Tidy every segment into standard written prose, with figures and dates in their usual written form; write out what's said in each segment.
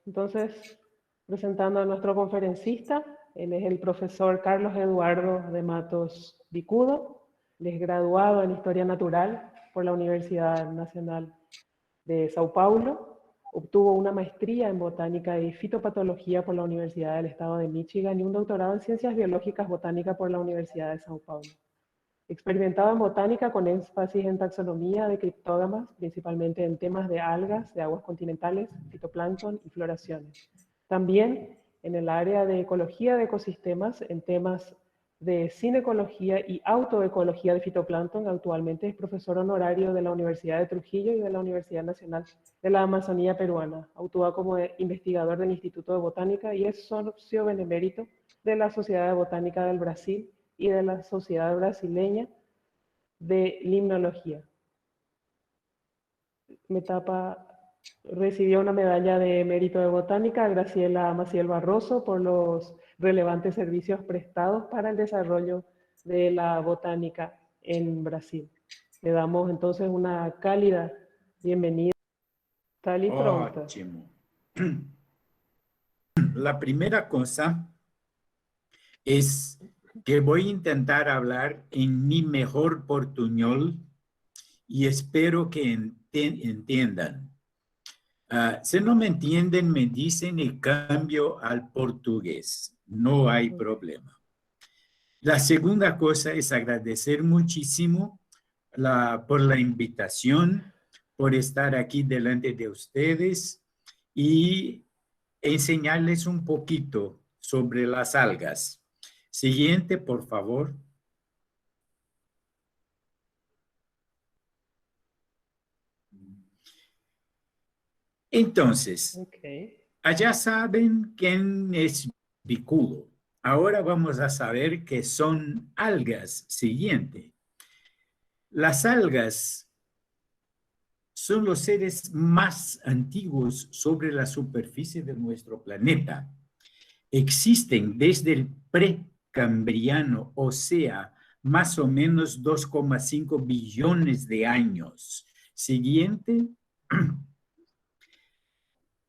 Entonces, presentando a nuestro conferencista, él es el profesor Carlos Eduardo de Matos Vicudo, él es graduado en Historia Natural por la Universidad Nacional de Sao Paulo, obtuvo una maestría en Botánica y Fitopatología por la Universidad del Estado de Michigan y un doctorado en Ciencias Biológicas Botánica por la Universidad de Sao Paulo. Experimentado en botánica con énfasis en taxonomía de criptógamas, principalmente en temas de algas, de aguas continentales, fitoplancton y floraciones. También en el área de ecología de ecosistemas, en temas de cinecología y autoecología de fitoplancton. Actualmente es profesor honorario de la Universidad de Trujillo y de la Universidad Nacional de la Amazonía Peruana. Actúa como investigador del Instituto de Botánica y es socio benemérito de la Sociedad de Botánica del Brasil y de la Sociedad Brasileña de Limnología. Recibió una medalla de mérito de botánica Graciela Maciel Barroso por los relevantes servicios prestados para el desarrollo de la botánica en Brasil. Le damos entonces una cálida bienvenida. ¿Está listo? Pronta. Ótimo. La primera cosa es que voy a intentar hablar en mi mejor portuñol y espero que entiendan. Si no me entienden, me dicen y cambio al portugués. No hay problema. La segunda cosa es agradecer muchísimo por la invitación, por estar aquí delante de ustedes y enseñarles un poquito sobre las algas. Siguiente, por favor. Entonces, allá saben quién es Vicudo. Ahora vamos a saber qué son algas. Siguiente. Las algas son los seres más antiguos sobre la superficie de nuestro planeta. Existen desde el precambriano, o sea, más o menos 2,5 billones de años. Siguiente.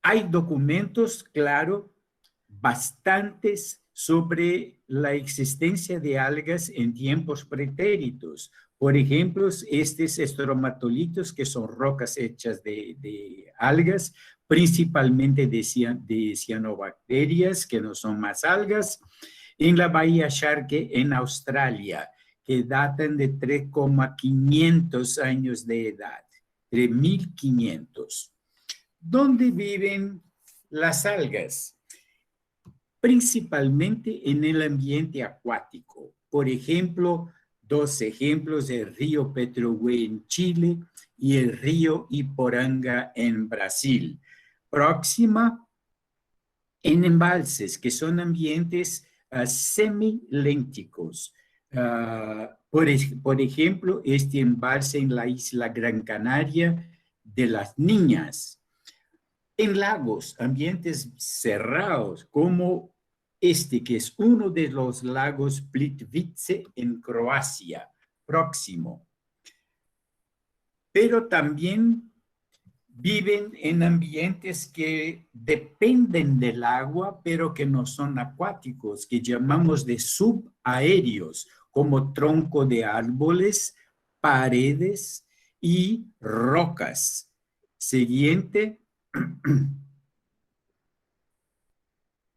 Hay documentos, claro, bastantes sobre la existencia de algas en tiempos pretéritos. Por ejemplo, estos estromatolitos, que son rocas hechas de algas, principalmente de cianobacterias, que no son más algas, en la Bahía Sharkey, en Australia, que datan de 3,500 años de edad, 3.500. ¿Dónde viven las algas? Principalmente en el ambiente acuático. Por ejemplo, dos ejemplos: el río Petrohue en Chile y el río Iporanga en Brasil. Próxima, en embalses, que son ambientes semilénticos. Por ejemplo, este embalse en la isla Gran Canaria de las Niñas. En lagos, ambientes cerrados, como este, que es uno de los lagos Plitvice en Croacia, próximo. Pero también viven en ambientes que dependen del agua, pero que no son acuáticos, que llamamos de subaéreos, como tronco de árboles, paredes y rocas. Siguiente.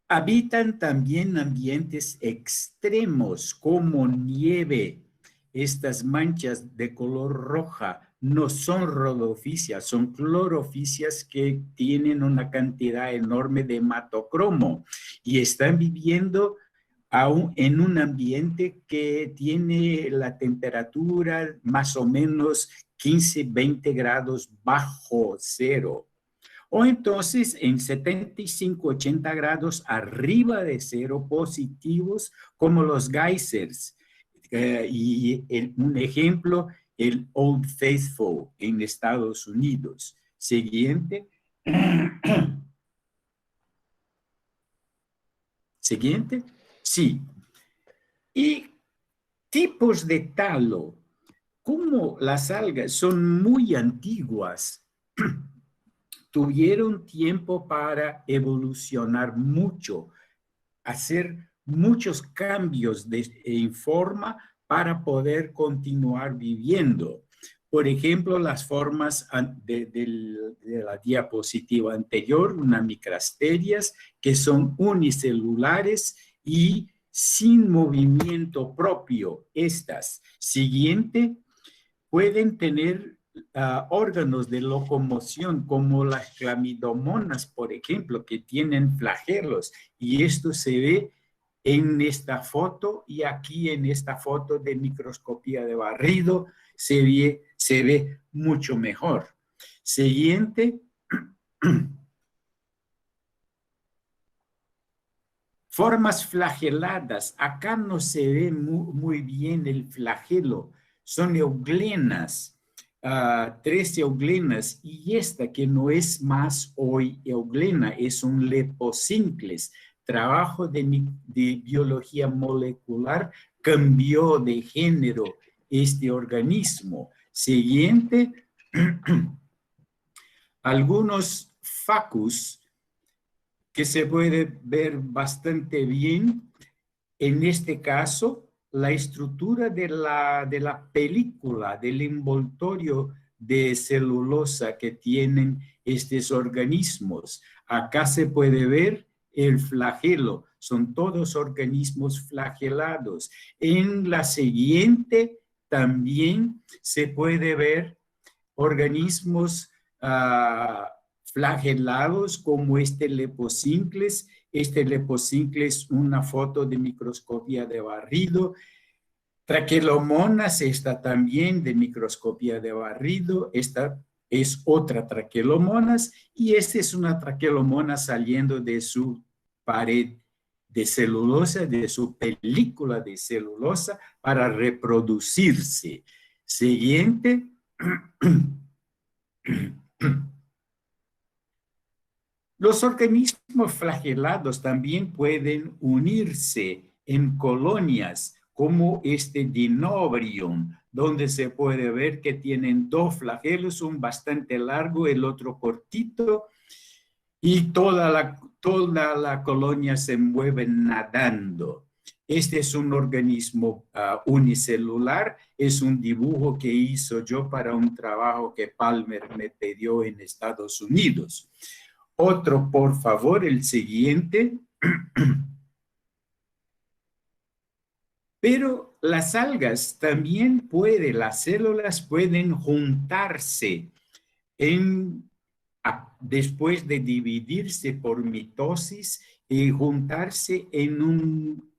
Habitan también ambientes extremos como nieve. Estas manchas de color roja no son rodopicias, son cloroficias que tienen una cantidad enorme de hematocromo y están viviendo aún en un ambiente que tiene la temperatura más o menos 15, 20 grados bajo cero. O entonces en 75, 80 grados arriba de cero positivos, como los geysers. Un ejemplo, el Old Faithful en Estados Unidos. Siguiente. Siguiente. Sí. Y tipos de talo. Como las algas son muy antiguas, tuvieron tiempo para evolucionar mucho, hacer muchos cambios en forma para poder continuar viviendo. Por ejemplo, las formas de la diapositiva anterior, unas micrasterias que son unicelulares y sin movimiento propio. Estas, siguiente, pueden tener órganos de locomoción como las clamidomonas, por ejemplo, que tienen flagelos. Y esto se ve en esta foto y aquí en esta foto de microscopía de barrido se ve mucho mejor. Siguiente. Formas flageladas. Acá no se ve muy bien el flagelo. Son euglenas, 3 euglenas. Y esta que no es más hoy euglena, es un lepocincles. Trabajo de biología molecular cambió de género este organismo. Siguiente. Algunos facus que se puede ver bastante bien. En este caso, la estructura de la película, del envoltorio de celulosa que tienen estos organismos. Acá se puede ver el flagelo. Son todos organismos flagelados. En la siguiente también se puede ver organismos flagelados como este lepocincles. Este lepocincles, una foto de microscopía de barrido. Traquelomonas, esta también de microscopía de barrido. Esta es otra traquelomonas y esta es una traquelomona saliendo de su pared de celulosa, de su película de celulosa para reproducirse. Siguiente. Los organismos flagelados también pueden unirse en colonias como este Dinobrium, donde se puede ver que tienen 2 flagelos, un bastante largo, el otro cortito, y toda la colonia se mueve nadando. Este es un organismo unicelular, es un dibujo que hizo yo para un trabajo que Palmer me pidió en Estados Unidos. Otro, por favor, el siguiente. Pero las algas también las células pueden juntarse después de dividirse por mitosis y juntarse en un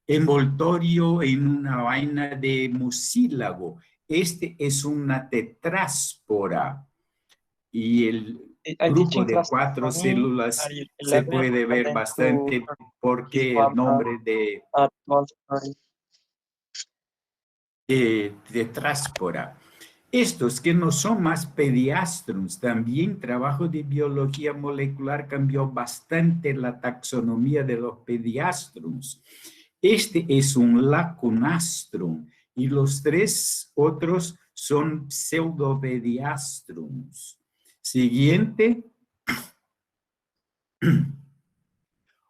envoltorio, en una vaina de mucílago. Este es una tetráspora y el grupo de 4 células se puede ver bastante porque el nombre de tetráspora. Estos que no son más pediastrums, también trabajo de biología molecular cambió bastante la taxonomía de los pediastrums. Este es un lacunastrum y los 3 otros son pseudopediastrums. Siguiente.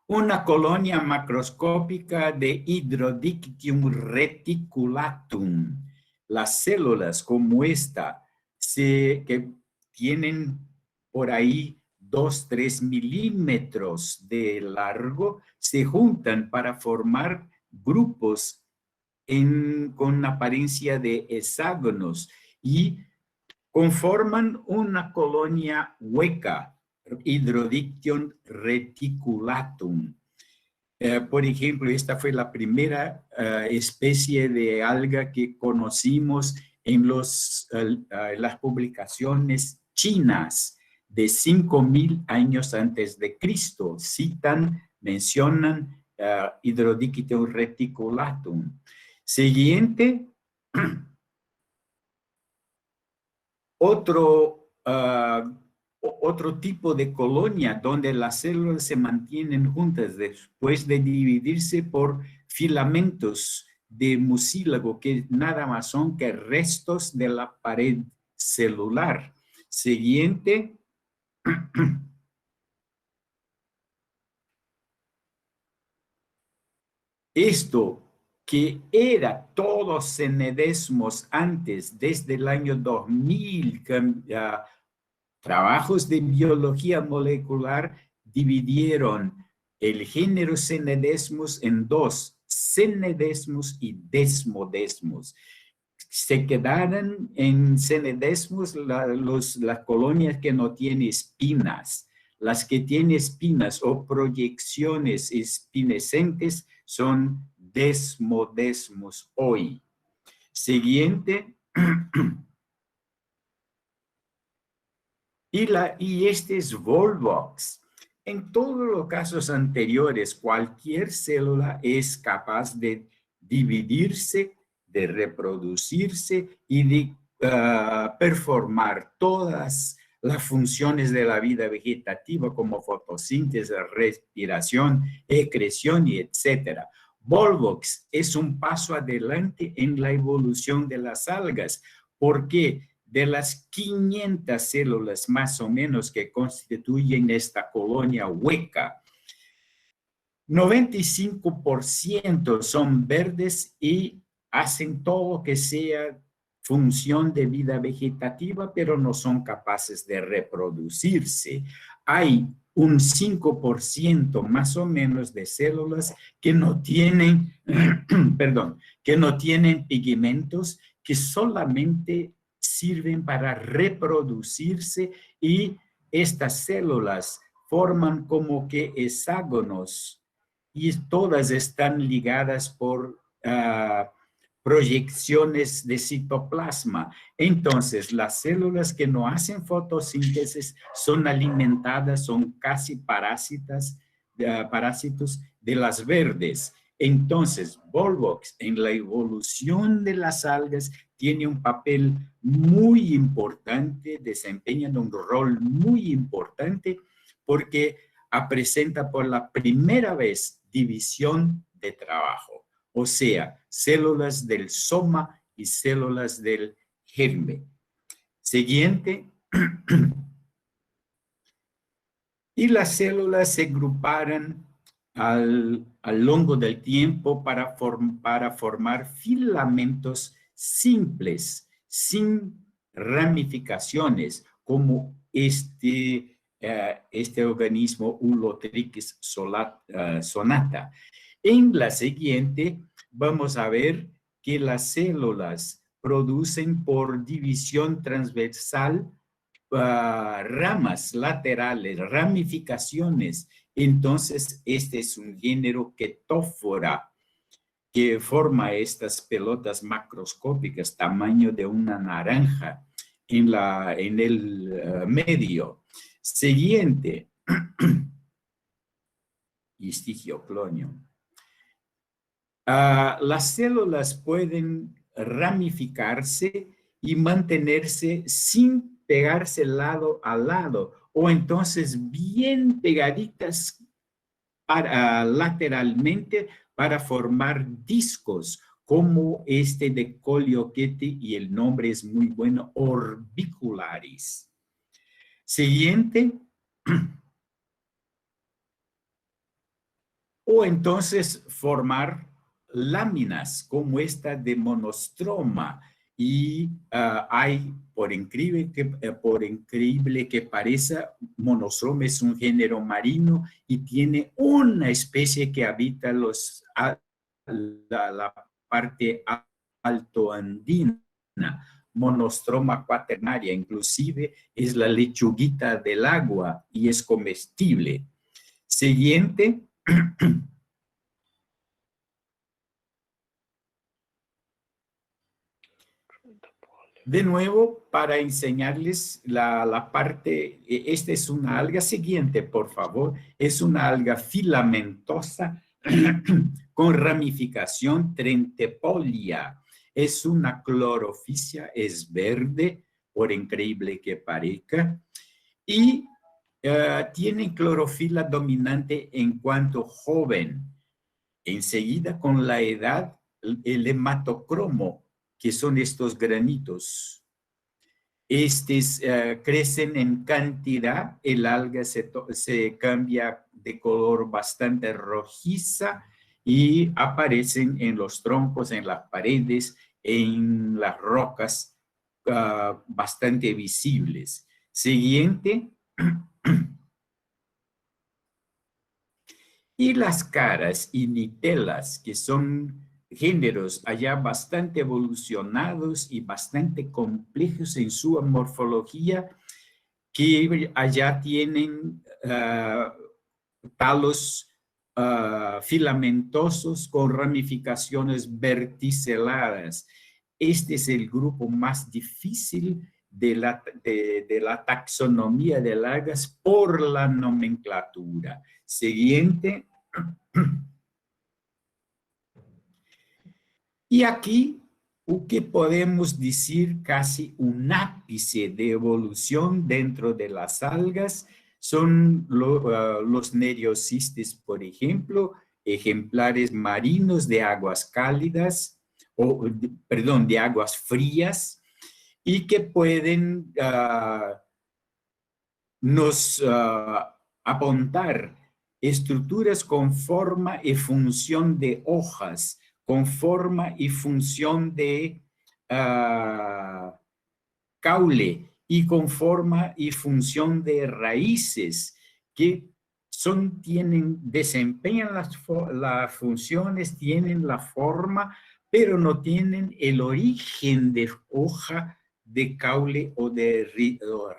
Una colonia macroscópica de Hydrodictyon reticulatum. Las células como esta, que tienen por ahí 2-3 milímetros de largo, se juntan para formar grupos con apariencia de hexágonos y conforman una colonia hueca, Hydrodictyon reticulatum. Por ejemplo, esta fue la primera especie de alga que conocimos en las publicaciones chinas de 5.000 años antes de Cristo. Mencionan Hydrodictyon reticulatum. Siguiente. Otro tipo de colonia donde las células se mantienen juntas después de dividirse por filamentos de mucílago que nada más son que restos de la pared celular. Siguiente. Esto que era todos cenedesmos antes, desde el año 2000, trabajos de biología molecular dividieron el género Cenedesmus en dos, Cenedesmus y Desmodesmus. Se quedaron en Cenedesmus las colonias que no tienen espinas. Las que tienen espinas o proyecciones espinescentes son Desmodesmus hoy. Siguiente. Y este es Volvox. En todos los casos anteriores, cualquier célula es capaz de dividirse, de reproducirse y de performar todas las funciones de la vida vegetativa como fotosíntesis, respiración, excreción y etcétera. Volvox es un paso adelante en la evolución de las algas. ¿Por qué? De las 500 células más o menos que constituyen esta colonia hueca, 95% son verdes y hacen todo lo que sea función de vida vegetativa, pero no son capaces de reproducirse. Hay un 5% más o menos de células que no tienen, perdón, que no tienen pigmentos, que solamente sirven para reproducirse, y estas células forman como que hexágonos y todas están ligadas por proyecciones de citoplasma. Entonces, las células que no hacen fotosíntesis son alimentadas, son casi parásitos de las verdes. Entonces, Volvox en la evolución de las algas tiene un papel muy importante, desempeñan un rol muy importante porque presenta por la primera vez división de trabajo, o sea, células del soma y células del germe. Siguiente. Y las células se agruparon al longo del tiempo para formar filamentos simples, sin ramificaciones, como este organismo Ulotrichis sonata. En la siguiente vamos a ver que las células producen por división transversal ramas laterales, ramificaciones. Entonces, este es un género Chaetophora, que forma estas pelotas macroscópicas, tamaño de una naranja, en el medio. Siguiente. Histigioclonio. Las células pueden ramificarse y mantenerse sin pegarse lado a lado, o entonces bien pegaditas lateralmente para formar discos, como este de Colioquete, y el nombre es muy bueno, orbicularis. Siguiente. O entonces formar láminas como esta de monostroma. Y hay, por increíble que parezca, monostroma es un género marino y tiene una especie que habita la parte altoandina, Monostroma quaternaria. Inclusive es la lechuguita del agua y es comestible. Siguiente. De nuevo, para enseñarles la parte, esta es una alga. Siguiente, por favor, es una alga filamentosa con ramificación trentepolia. Es una clorofisia, es verde, por increíble que parezca, y tiene clorofila dominante en cuanto joven. Enseguida, con la edad, el hematocromo, que son estos granitos, Estos crecen en cantidad, el alga se cambia de color bastante rojiza y aparecen en los troncos, en las paredes, en las rocas bastante visibles. Siguiente. Y las caras y nitelas, que son géneros allá bastante evolucionados y bastante complejos en su morfología, que allá tienen talos filamentosos con ramificaciones verticeladas. Este es el grupo más difícil de la taxonomía de algas por la nomenclatura. Siguiente. Y aquí, o que podemos decir casi un ápice de evolución dentro de las algas, son los neriocistes, por ejemplo, ejemplares marinos de aguas cálidas, perdón, de aguas frías, y que pueden nos apuntar estructuras con forma y función de hojas, con forma y función de caule y con forma y función de raíces que desempeñan las funciones, tienen la forma, pero no tienen el origen de hoja, de caule o de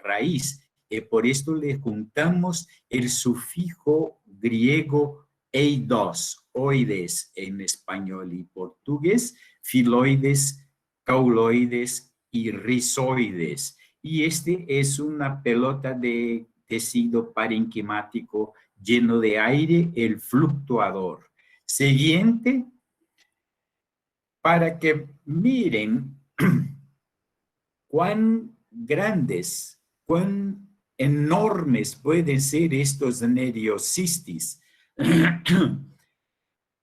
raíz. Por esto le juntamos el sufijo griego eidos, oides en español y portugués, filoides, cauloides y rizoides. Y este es una pelota de tejido parenquimático lleno de aire, el fluctuador. Siguiente, para que miren cuán grandes, cuán enormes pueden ser estos neriocistis.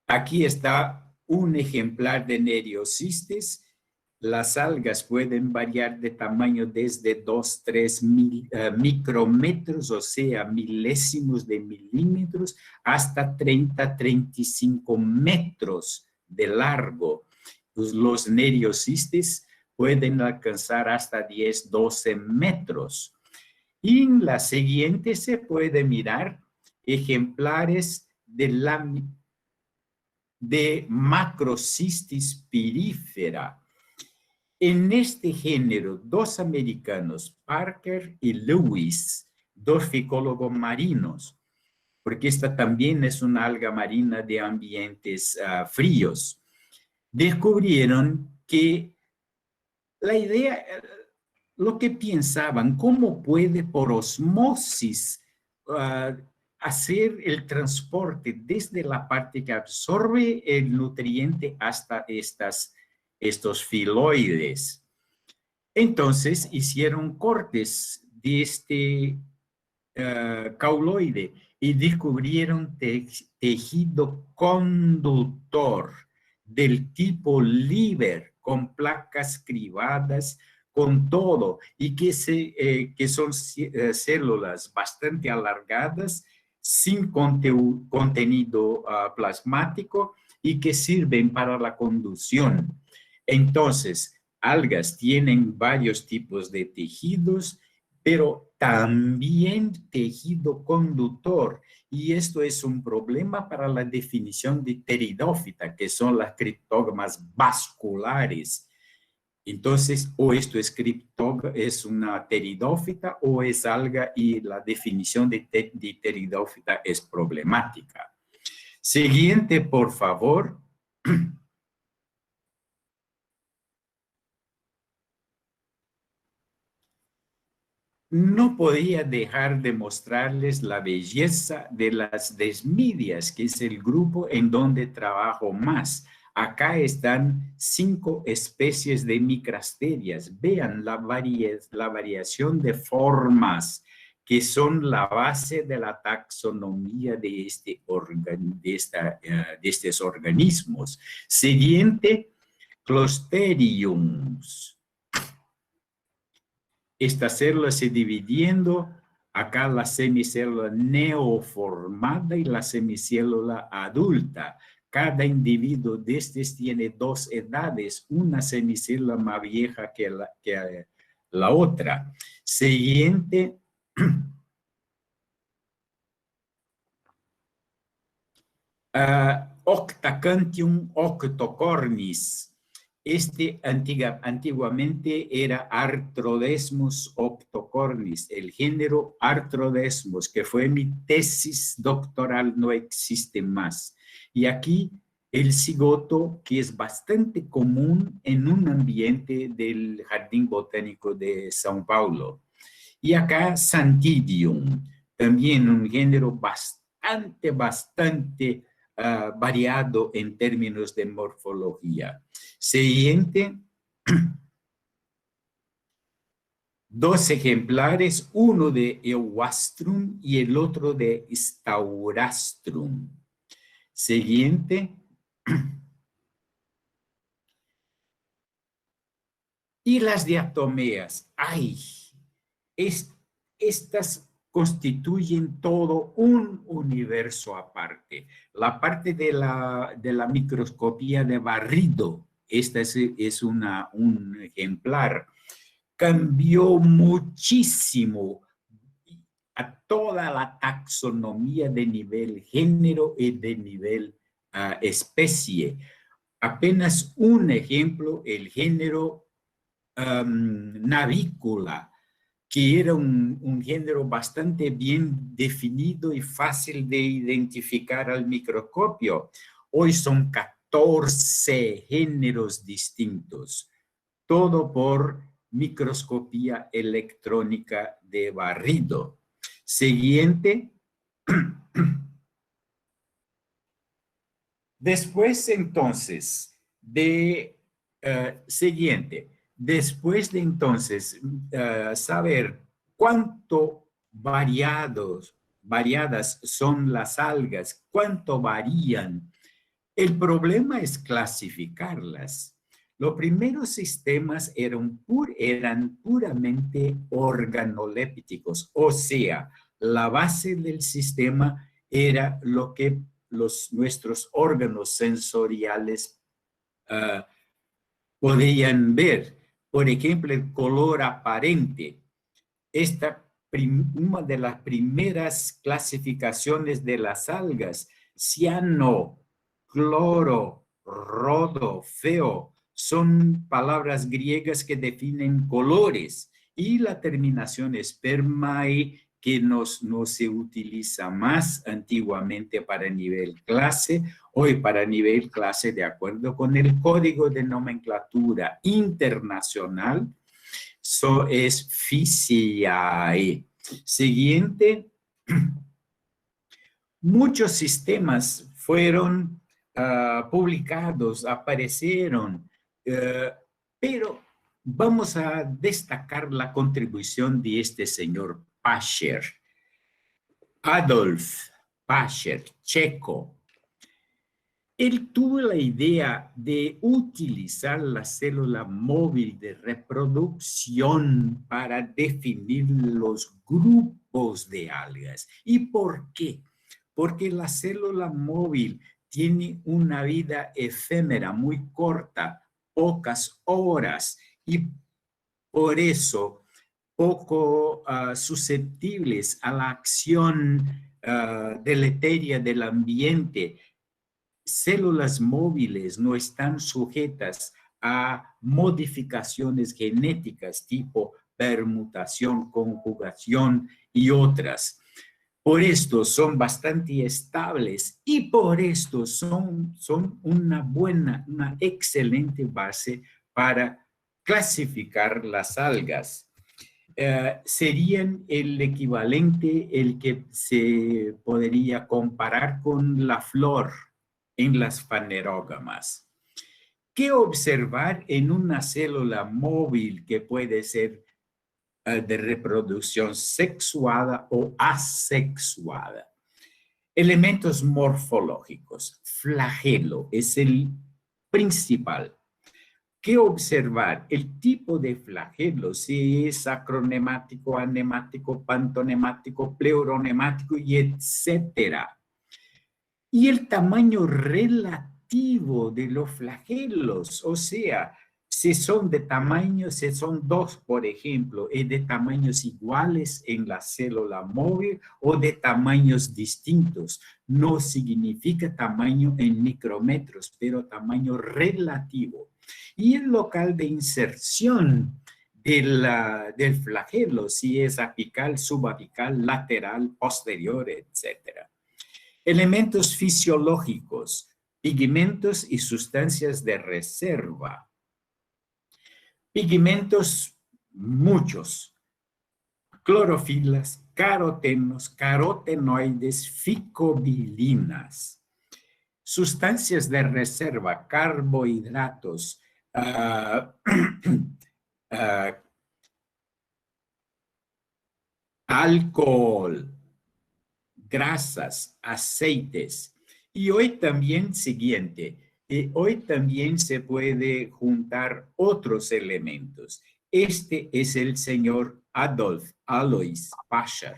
Aquí está un ejemplar de neriocistis. Las algas pueden variar de tamaño desde 2-3 micrómetros, o sea, milésimos de milímetros, hasta 30-35 metros de largo. Pues los neriocistis pueden alcanzar hasta 10-12 metros. Y en la siguiente se puede mirar ejemplares de Macrocistis pirífera. En este género, dos americanos, Parker y Lewis, dos ficólogos marinos, porque esta también es una alga marina de ambientes fríos, descubrieron que la idea, lo que pensaban, cómo puede por osmosis hacer el transporte desde la parte que absorbe el nutriente hasta estos filoides. Entonces hicieron cortes de este cauloide y descubrieron tejido conductor del tipo Liber, con placas cribadas, con todo, y que son células bastante alargadas, sin contenido plasmático y que sirven para la conducción. Entonces, algas tienen varios tipos de tejidos, pero también tejido conductor. Y esto es un problema para la definición de pteridófita, que son las criptógamas vasculares. Entonces, o esto es una pteridófita o es alga, y la definición de pteridófita es problemática. Siguiente, por favor. No podía dejar de mostrarles la belleza de las desmidias, que es el grupo en donde trabajo más. Acá están 5 especies de micrasterias. Vean la variación de formas, que son la base de la taxonomía de estos organismos. Siguiente, Closteriums. esta célula se dividiendo, acá la semicélula neoformada y la semicélula adulta. Cada individuo de estos tiene dos edades, una semicélula más vieja que la otra. Siguiente. Octacantium octocornis. Este antiguamente era Arthrodesmus octocornis, el género Arthrodesmus, que fue mi tesis doctoral, no existe más. Y aquí el cigoto, que es bastante común en un ambiente del Jardín Botánico de São Paulo. Y acá Santidium, también un género bastante variado en términos de morfología. Siguiente. Dos ejemplares, uno de Euastrum y el otro de Staurastrum. Siguiente. Y las diatomeas. ¡Ay! Estas constituyen todo un universo aparte. La parte de la microscopía de Barrido, esta es un ejemplar, cambió muchísimo a toda la taxonomía de nivel género y de nivel especie. Apenas un ejemplo, el género Navícula, que era un género bastante bien definido y fácil de identificar al microscopio. Hoy son 14 géneros distintos, todo por microscopía electrónica de Barrido. Siguiente. Después, entonces, siguiente. Después de entonces saber cuánto variadas son las algas, cuánto varían, el problema es clasificarlas. Los primeros sistemas eran puramente organolépticos, o sea, la base del sistema era lo que nuestros órganos sensoriales podían ver. Por ejemplo, el color aparente. Una de las primeras clasificaciones de las algas, ciano, cloro, rodo, feo, son palabras griegas que definen colores. Y la terminación spermae, que no se utiliza más antiguamente para nivel clase, hoy para nivel clase, de acuerdo con el Código de Nomenclatura Internacional, es Physiae. Siguiente. Muchos sistemas fueron publicados, aparecieron, pero vamos a destacar la contribución de este señor Pascher, Adolf Pascher, checo. Él tuvo la idea de utilizar la célula móvil de reproducción para definir los grupos de algas. ¿Y por qué? Porque la célula móvil tiene una vida efímera muy corta, pocas horas, y por eso poco susceptibles a la acción deleteria del ambiente. Células móviles no están sujetas a modificaciones genéticas tipo permutación, conjugación y otras. Por esto son bastante estables y por esto son una excelente base para clasificar las algas. Serían el equivalente, el que se podría comparar con la flor en las fanerógamas. ¿Qué observar en una célula móvil que puede ser de reproducción sexuada o asexuada? Elementos morfológicos. Flagelo es el principal. ¿Qué observar? El tipo de flagelo, si es acronemático, anemático, pantonemático, pleuronemático y etcétera. Y el tamaño relativo de los flagelos, o sea, si son de tamaño, si son dos, por ejemplo, es de tamaños iguales en la célula móvil o de tamaños distintos. No significa tamaño en micrómetros, pero tamaño relativo. Y el local de inserción del flagelo, si es apical, subapical, lateral, posterior, etcétera. Elementos fisiológicos, pigmentos y sustancias de reserva. Pigmentos, muchos. Clorofilas, carotenos, carotenoides, ficobilinas. Sustancias de reserva, carbohidratos, alcohol, grasas, aceites. Y hoy también, hoy también se puede juntar otros elementos. Este es el señor Adolf Alois Pascher,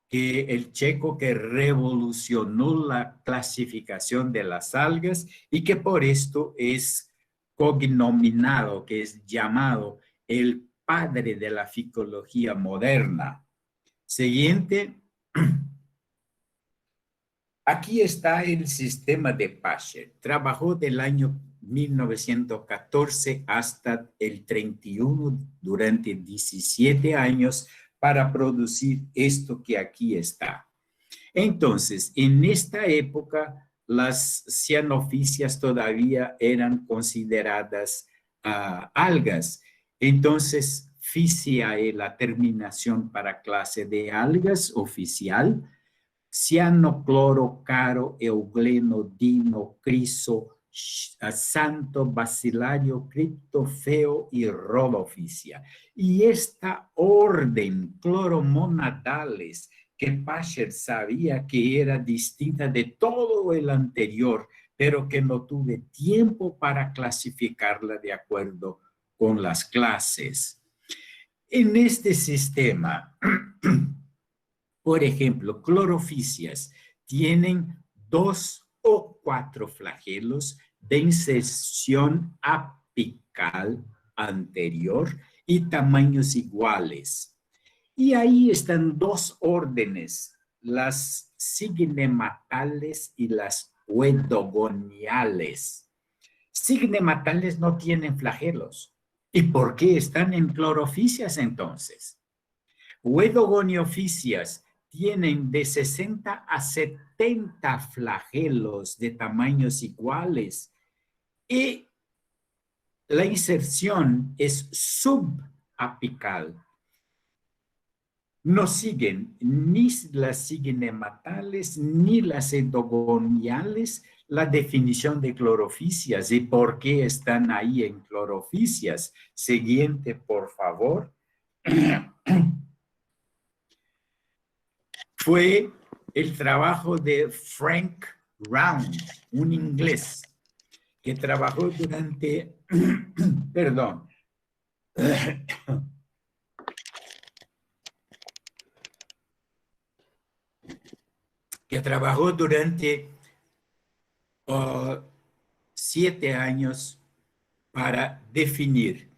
que el checo que revolucionó la clasificación de las algas y que por esto es cognominado, que es llamado el padre de la ficología moderna. Siguiente. Aquí está el sistema de Pascher. Trabajó del año 1914 hasta el 31 durante 17 años para producir esto que aquí está. Entonces, en esta época, las cianofisias todavía eran consideradas algas. Entonces, Physiae, la terminación para clase de algas oficial, ciano, cloro, caro, eugleno, dino, criso, santo, basilario, criptofeo y rhodophysia. Y esta orden, cloromonadales, que Pascher sabía que era distinta de todo el anterior, pero que no tuve tiempo para clasificarla de acuerdo con las clases. En este sistema, por ejemplo, clorofisias tienen 2 o 4 flagelos de inserción apical anterior y tamaños iguales. Y ahí están 2 órdenes, las signematales y las oedogoniales. Signematales no tienen flagelos. ¿Y por qué están en clorofisias entonces? Oedogonioficias tienen de 60 a 70 flagelos de tamaños iguales y la inserción es subapical. No siguen ni las signematales ni las oedogoniales la definición de clorofisias y por qué están ahí en clorofisias. Siguiente, por favor. Fue el trabajo de Frank Round, un inglés, que trabajó durante, perdón, que trabajó durante 7 años para definir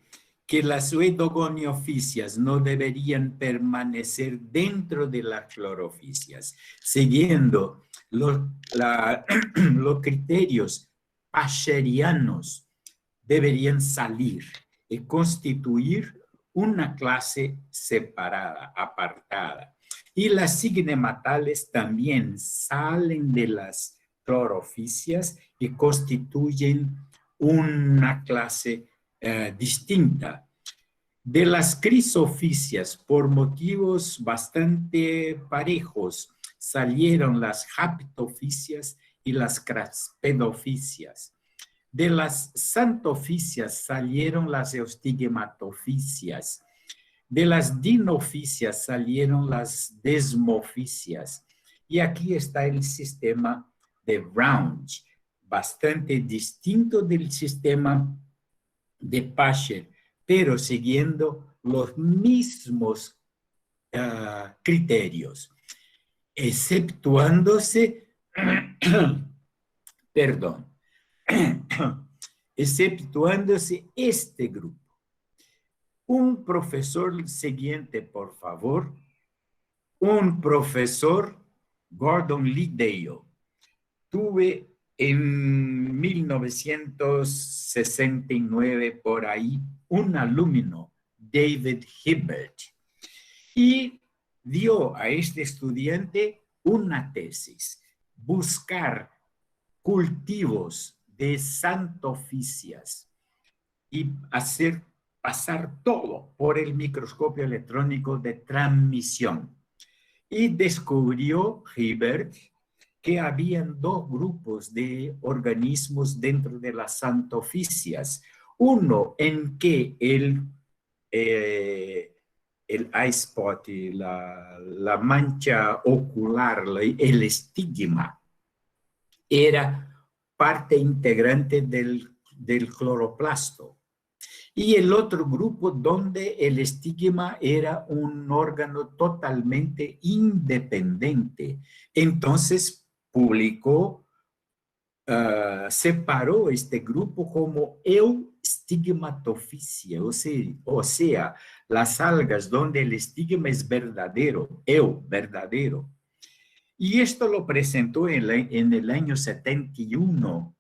que las oedogoniofisias no deberían permanecer dentro de las clorofisias, siguiendo los criterios pascherianos, deberían salir y constituir una clase separada, apartada. Y las signematales también salen de las clorofisias y constituyen una clase distinta. De las crisofisias, por motivos bastante parejos, salieron las haptofisias y las craspedofisias. De las xanthofisias salieron las eustigmatofisias. De las dinofisias salieron las desmofisias. Y aquí está el sistema de Round, bastante distinto del sistema de Pascher, pero siguiendo los mismos criterios, exceptuándose, perdón, exceptuándose este grupo. Un profesor siguiente, por favor. Un profesor, Gordon Lee Dale. Tuve en 1969 por ahí un alumno, David Hibbert, y dio a este estudiante una tesis, buscar cultivos de santoficias y hacer pasar todo por el microscopio electrónico de transmisión. Y descubrió Hibbert que habían dos grupos de organismos dentro de las santoficias. Uno en que el eye spot, la mancha ocular, el estigma, era parte integrante del cloroplasto. Y el otro grupo donde el estigma era un órgano totalmente independiente. Entonces publicó, separó este grupo como eustigmatoficia, o sea, las algas donde el estigma es verdadero, verdadero. Y esto lo presentó en el año 71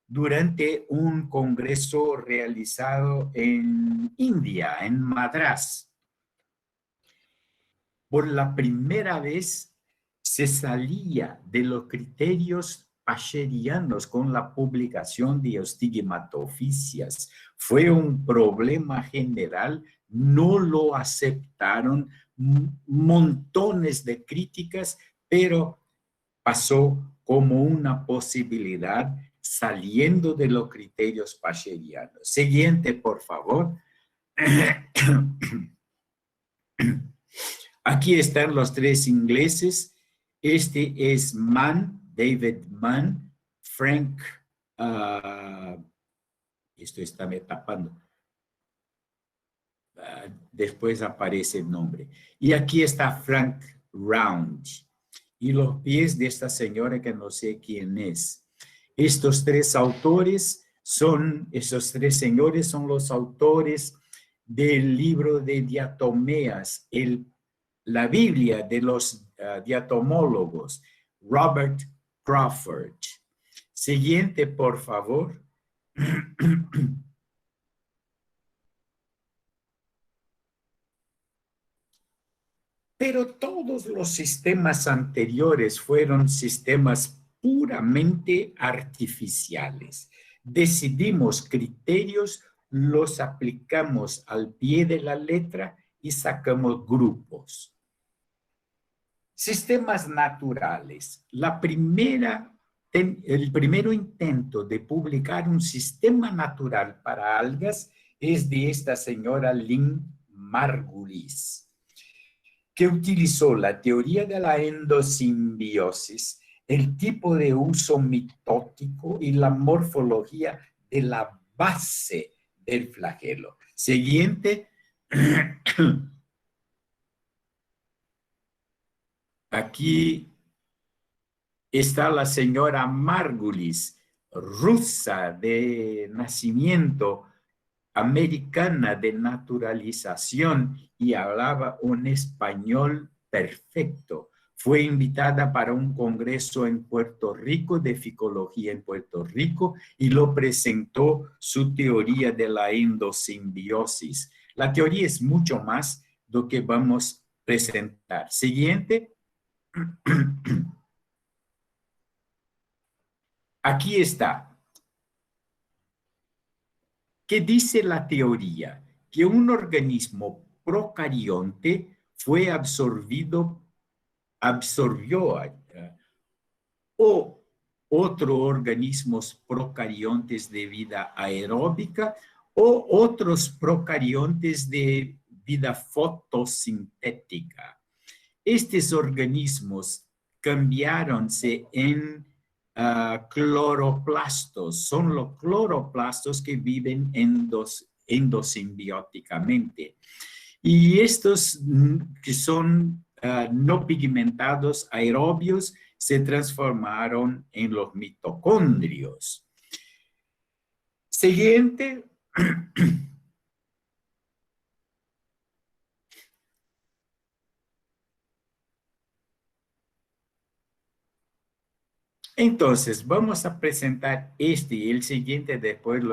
durante un congreso realizado en India, en Madrás. Por la primera vez se salía de los criterios pascherianos con la publicación de eustigmatoficias. Fue un problema general, no lo aceptaron, montones de críticas, pero pasó como una posibilidad saliendo de los criterios pascherianos. Siguiente, por favor. Aquí están los tres ingleses. Este es Mann, David Mann, Frank, esto está me tapando. Después aparece el nombre. Y aquí está Frank Round. Y los pies de esta señora que no sé quién es. Estos tres señores son los autores del libro de diatomeas, la Biblia de los diatomólogos, Robert Crawford. Siguiente, por favor. Pero todos los sistemas anteriores fueron sistemas puramente artificiales. Decidimos criterios, los aplicamos al pie de la letra y sacamos grupos. Sistemas naturales. El primer intento de publicar un sistema natural para algas es de esta señora Lynn Margulis, que utilizó la teoría de la endosimbiosis, el tipo de uso mitótico y la morfología de la base del flagelo. Siguiente. Aquí está la señora Margulis, rusa de nacimiento, americana de naturalización, y hablaba un español perfecto. Fue invitada para un congreso en Puerto Rico, de ficología en Puerto Rico, y lo presentó su teoría de la endosimbiosis. La teoría es mucho más lo que vamos a presentar. Siguiente. Aquí está. ¿Qué dice la teoría? Que un organismo procarionte absorbió o otros organismos procariontes de vida aeróbica o otros procariontes de vida fotosintética. Estos organismos cambiaronse en cloroplastos. Son los cloroplastos que viven endosimbióticamente. Y estos que son no pigmentados aerobios se transformaron en los mitocondrios. Siguiente. Entonces, vamos a presentar este y el siguiente después,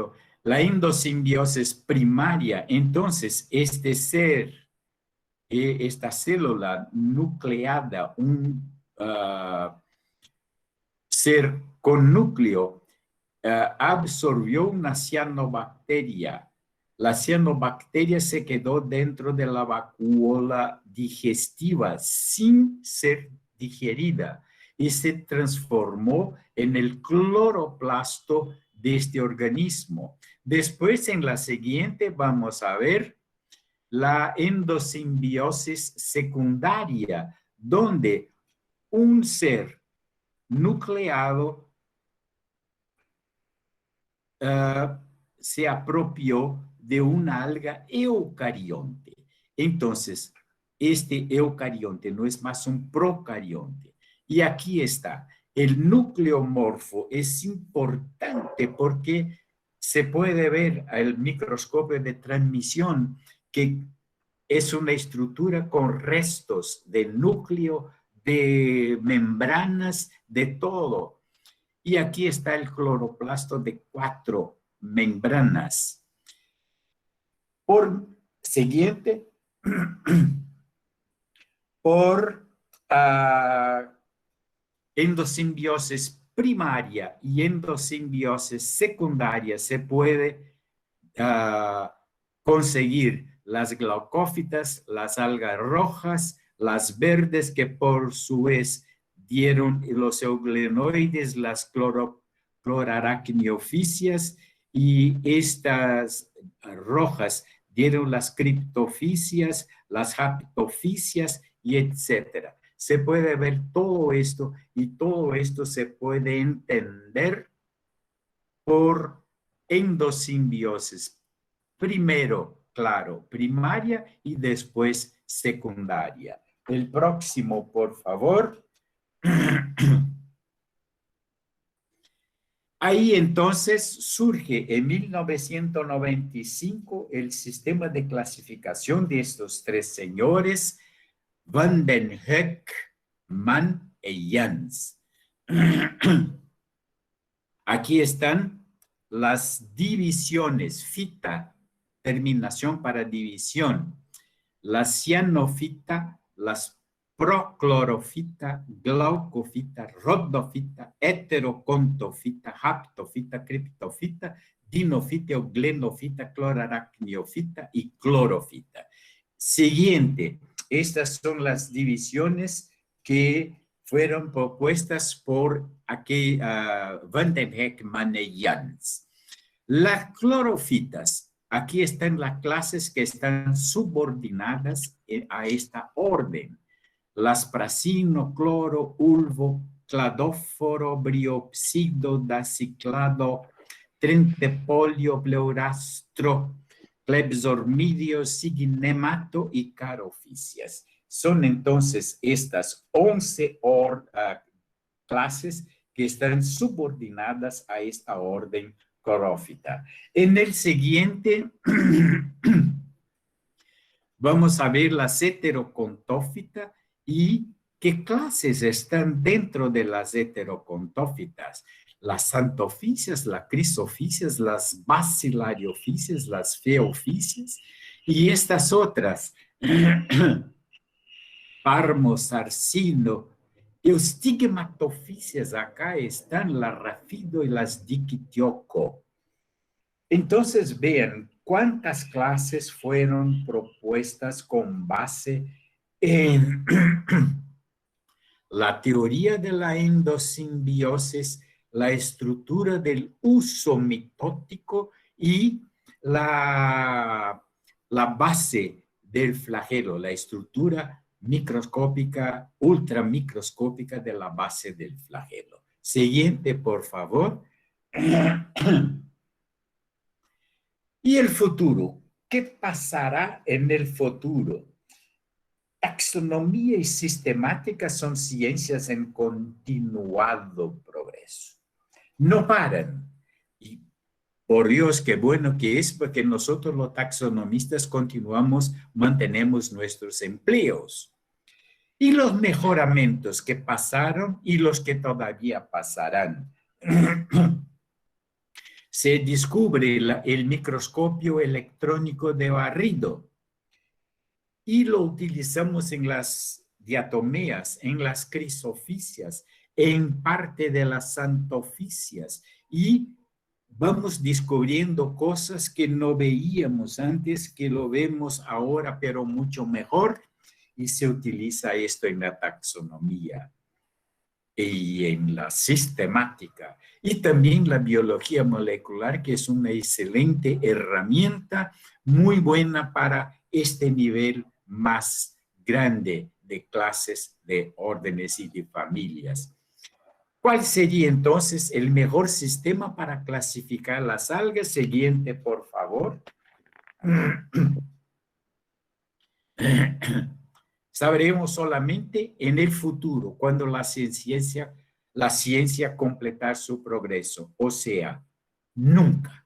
la endosimbiosis primaria. Entonces, este ser, esta célula nucleada, un ser con núcleo, absorbió una cianobacteria. La cianobacteria se quedó dentro de la vacuola digestiva sin ser digerida y se transformó en el cloroplasto de este organismo. Después, en la siguiente, vamos a ver la endosimbiosis secundaria, donde un ser nucleado se apropió de una alga eucarionte. Entonces, este eucarionte no es más un procarionte. Y aquí está. El nucleomorfo es importante porque se puede ver al microscopio de transmisión que es una estructura con restos de núcleo, de membranas, de todo. Y aquí está el cloroplasto de 4 membranas. Por siguiente, por endosimbiosis primaria y endosimbiosis secundaria se puede conseguir las glaucófitas, las algas rojas, las verdes que por su vez dieron los euglenoides, las cloraracniofisias, y estas rojas dieron las criptofisias, las haptofisias y etcétera. Se puede ver todo esto y todo esto se puede entender por endosimbiosis. Primero, claro, primaria y después secundaria. El próximo, por favor. Ahí entonces surge en 1995 el sistema de clasificación de estos 3 señores, Van den Heck, Mann y Jans. Aquí están las divisiones, fita, terminación para división, la cianofita, las proclorofita, glaucofita, rhodofita, heterocontofita, haptofita, criptofita, dinofita, euglenofita, cloraracniofita y clorofita. Siguiente, estas son las divisiones que fueron propuestas por Van den Heck, Mann y Jans. Las clorofitas, aquí están las clases que están subordinadas a esta orden. Las prasino, cloro, ulvo, cladóforo, briopsido, daciclado, trentepolio, pleurastro, clepsormidio, siginemato y carofisias. Son entonces estas 11 clases que están subordinadas a esta orden clorófita. En el siguiente vamos a ver las heterocontófitas y qué clases están dentro de las heterocontófitas. Las xanthophysias, las crisophysias, las bacillariophysias, las phaeophysias y estas otras, Parmosarcino, Eustigmatophysias, acá están las rafido y las diquitioco. Entonces vean cuántas clases fueron propuestas con base en la teoría de la endosimbiosis, la estructura del uso mitótico y la base del flagelo, la estructura microscópica, ultramicroscópica de la base del flagelo. Siguiente, por favor. Y el futuro. ¿Qué pasará en el futuro? Taxonomía y sistemática son ciencias en continuado progreso. No paran. Y por Dios, qué bueno que es, porque nosotros los taxonomistas continuamos, mantenemos nuestros empleos. Y los mejoramientos que pasaron y los que todavía pasarán. Se descubre el microscopio electrónico de barrido y lo utilizamos en las diatomeas, en las crisofisias, en parte de las santofisias, y vamos descubriendo cosas que no veíamos antes, que lo vemos ahora, pero mucho mejor, y se utiliza esto en la taxonomía y en la sistemática, y también la biología molecular, que es una excelente herramienta, muy buena para este nivel más grande de clases, de órdenes y de familias. ¿Cuál sería entonces el mejor sistema para clasificar las algas? Siguiente, por favor. Sabremos solamente en el futuro, cuando la ciencia completar su progreso. O sea, nunca.